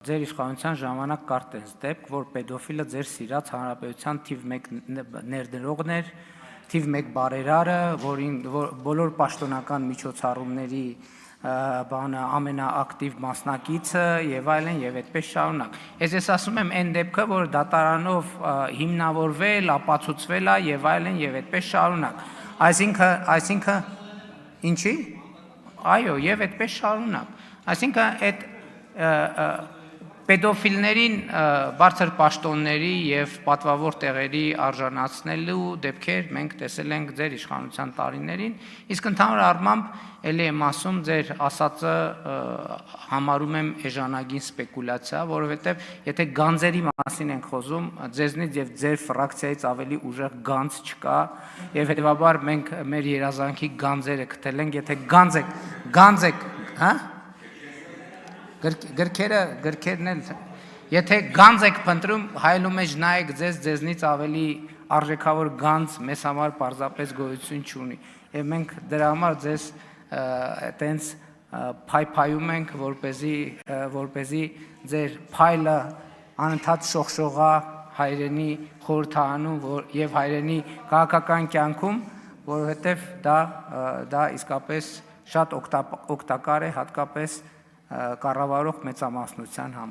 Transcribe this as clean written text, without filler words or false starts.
Ձեր իշխանության ժամանակ կար տես դեպք, որ պեդոֆիլը ձեր սիրած հանրապետության թիվ 1 ներդրողն էր, թիվ 1 բարերարը, որին բոլոր պաշտոնական միջոցառումների բանը ամենաակտիվ մասնակիցը եւ այլն եւ այդպես շարունակ։ Ես ասում եմ այն դեպքը, որ դատարանով հիմնավորվել, ապացուցվել է եւ այլն եւ այդպես շարունակ։ Այսինքն ինչի՞։ Այո, եւ այդպես շարունակ։ Այսինքն այդ Պեդոֆիլներին բարձր պաշտոնների եւ պատվավոր տեղերի արժանացնելու դեպքեր մենք տեսել ենք ձեր իշխանության տարիներին, իսկ ընդհանուր առմամբ ելի եմ ասում ձեր ասածը համարում եմ էժանագին սպեկուլյացիա, որովհետեւ եթե գանձերի մասին ենք խոսում, ձեզնից եւ ձեր ֆրակցիայից ավելի ուժեղ գանձ չկա եւ հետեւաբար մենք մեր երազանքի գանձերը գտել ենք, եթե գանձ եք, հա? Գրքերն էլ, եթե գանձ եք փնտրում, հայելու մեջ նայեք ձեզնից ավելի արժեքավոր գանձ մեզ համար պարզապես գոյություն չունի։ Եվ մենք դրա համար ձեզ այտենց փայփայում ենք, որպեսզի ձեր փայլը անընդհատ շողշողա հայրենի խորհրդարանում եւ հայրենի քաղաքական կյանքում, որովհետեւ դա իսկապես շատ օգտակար է հատկապես կառավարող մեծամասնության համար։